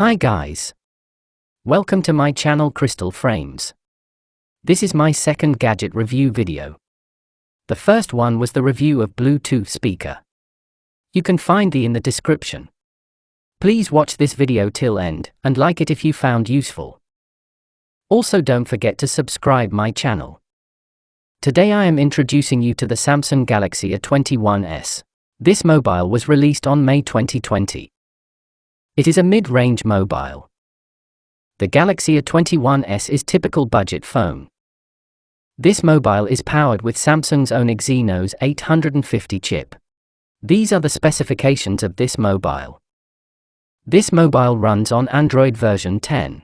Hi guys. Welcome to my channel Crystal Frames. This is my second gadget review video. The first one was the review of Bluetooth speaker. You can find the in the description. Please watch this video till end and like it if you found useful. Also don't forget to subscribe my channel. Today I am introducing you to the Samsung Galaxy A21s. This mobile was released on May 2020. It is a mid-range mobile. The Galaxy A21s is typical budget phone. This mobile is powered with Samsung's own Exynos 850 chip. These are the specifications of this mobile. This mobile runs on Android version 10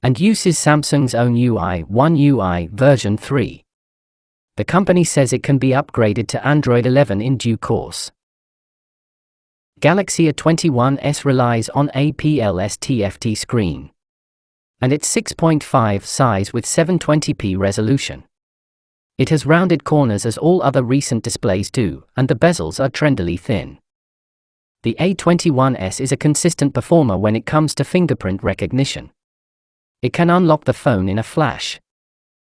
and uses Samsung's own UI version 3. The company says it can be upgraded to Android 11 in due course. Galaxy A21s relies on APLS TFT screen, and it's 6.5 size with 720p resolution. It has rounded corners as all other recent displays do, and the bezels are trendily thin. The A21s is a consistent performer when it comes to fingerprint recognition. It can unlock the phone in a flash.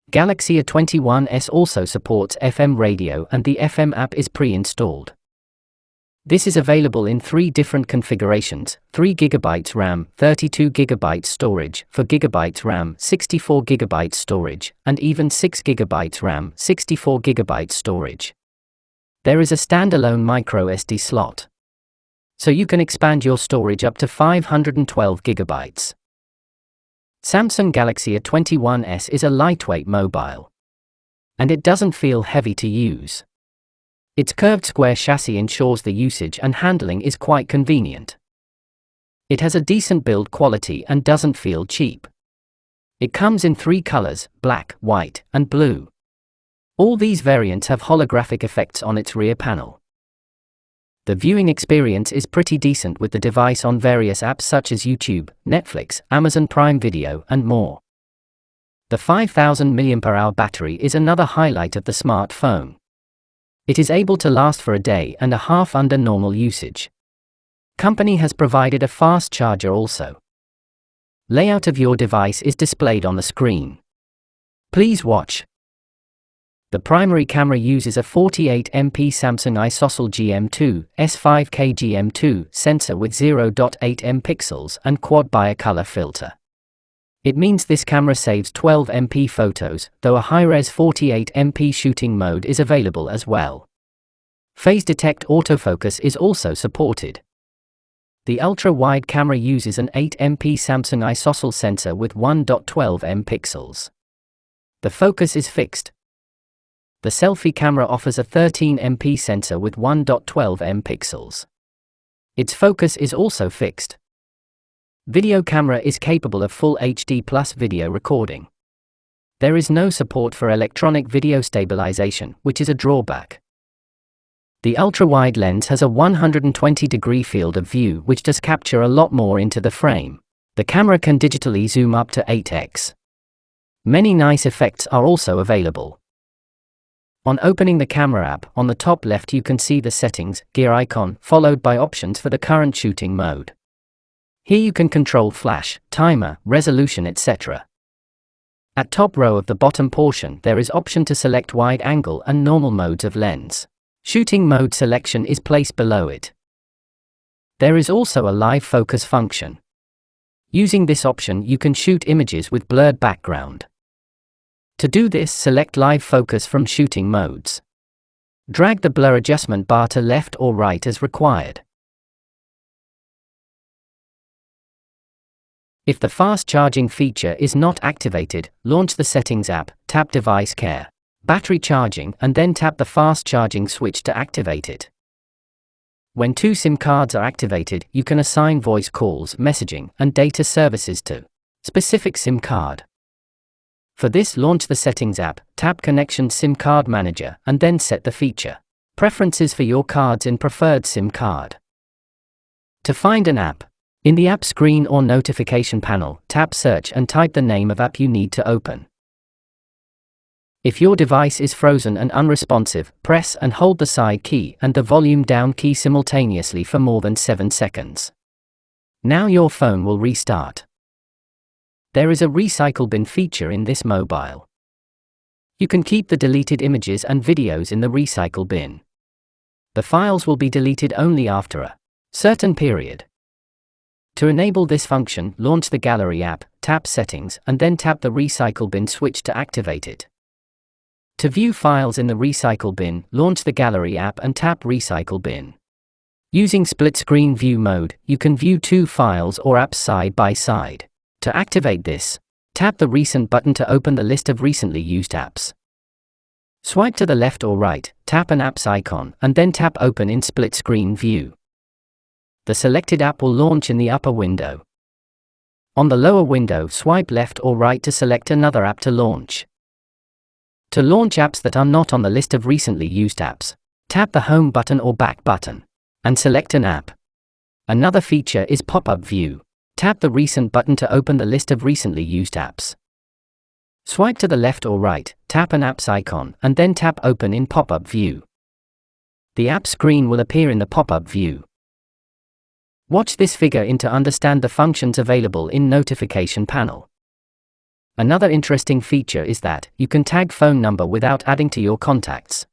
Galaxy A21s also supports FM radio and the FM app is pre-installed. This is available in 3 different configurations: 3GB RAM, 32GB storage, 4GB RAM, 64GB storage, and even 6GB RAM, 64GB storage. There is a standalone microSD slot, so you can expand your storage up to 512GB. Samsung Galaxy A21s is a lightweight mobile, and it doesn't feel heavy to use. Its curved square chassis ensures the usage and handling is quite convenient. It has a decent build quality and doesn't feel cheap. It comes in 3 colors: black, white, and blue. All these variants have holographic effects on its rear panel. The viewing experience is pretty decent with the device on various apps such as YouTube, Netflix, Amazon Prime Video, and more. The 5000 mAh battery is another highlight of the smartphone. It is able to last for a day and a half under normal usage. Company has provided a fast charger also. Layout of your device is displayed on the screen. Please watch. The primary camera uses a 48MP Samsung ISOCELL GM2 S5K GM2 sensor with 0.8 MP and quad bicolor filter. It means this camera saves 12MP photos, though a high-res 48MP shooting mode is available as well. Phase detect autofocus is also supported. The ultra-wide camera uses an 8MP Samsung ISOCELL sensor with 1.12MP. The focus is fixed. The selfie camera offers a 13MP sensor with 1.12MP. Its focus is also fixed. Video camera is capable of Full HD plus video recording. There is no support for electronic video stabilization, which is a drawback. The ultra-wide lens has a 120-degree field of view which does capture a lot more into the frame. The camera can digitally zoom up to 8x. Many nice effects are also available. On opening the camera app, on the top left you can see the settings, gear icon, followed by options for the current shooting mode. Here you can control flash, timer, resolution, etc. At top row of the bottom portion there is option to select wide angle and normal modes of lens. Shooting mode selection is placed below it. There is also a live focus function. Using this option you can shoot images with blurred background. To do this, select live focus from shooting modes. Drag the blur adjustment bar to left or right as required. If the fast charging feature is not activated, launch the Settings app, tap Device Care, Battery Charging, and then tap the fast charging switch to activate it. When 2 SIM cards are activated, you can assign voice calls, messaging, and data services to specific SIM card. For this, launch the Settings app, tap Connection SIM Card Manager, and then set the feature preferences for your cards in preferred SIM card. To find an app, in the app screen or notification panel, tap Search and type the name of app you need to open. If your device is frozen and unresponsive, press and hold the side key and the volume down key simultaneously for more than 7 seconds. Now your phone will restart. There is a recycle bin feature in this mobile. You can keep the deleted images and videos in the recycle bin. The files will be deleted only after a certain period. To enable this function, launch the Gallery app, tap Settings, and then tap the Recycle bin switch to activate it. To view files in the Recycle bin, launch the Gallery app and tap Recycle bin. Using split-screen view mode, you can view two files or apps side by side. To activate this, tap the Recent button to open the list of recently used apps. Swipe to the left or right, tap an app's icon, and then tap Open in split-screen view. The selected app will launch in the upper window. On the lower window, swipe left or right to select another app to launch. To launch apps that are not on the list of recently used apps, tap the Home button or Back button, and select an app. Another feature is pop-up view. Tap the Recent button to open the list of recently used apps. Swipe to the left or right, tap an app's icon, and then tap Open in pop-up view. The app screen will appear in the pop-up view. Watch this figure in to understand the functions available in Notification panel. Another interesting feature is that you can tag phone number without adding to your contacts.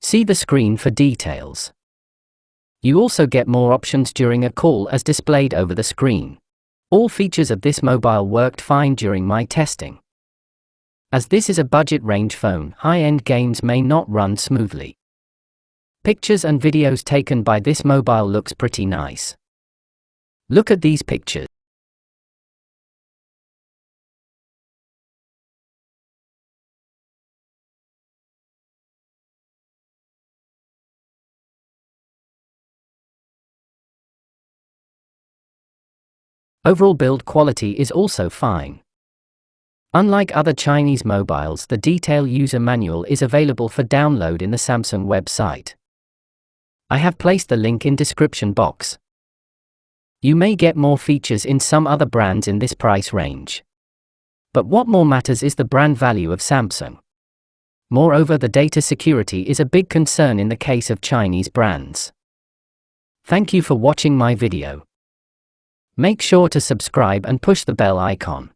See the screen for details. You also get more options during a call as displayed over the screen. All features of this mobile worked fine during my testing. As this is a budget range phone, high-end games may not run smoothly. Pictures and videos taken by this mobile looks pretty nice. Look at these pictures. Overall build quality is also fine. Unlike other Chinese mobiles, the detailed user manual is available for download in the Samsung website. I have placed the link in description box. You may get more features in some other brands in this price range. But what more matters is the brand value of Samsung. Moreover, the data security is a big concern in the case of Chinese brands. Thank you for watching my video. Make sure to subscribe and push the bell icon.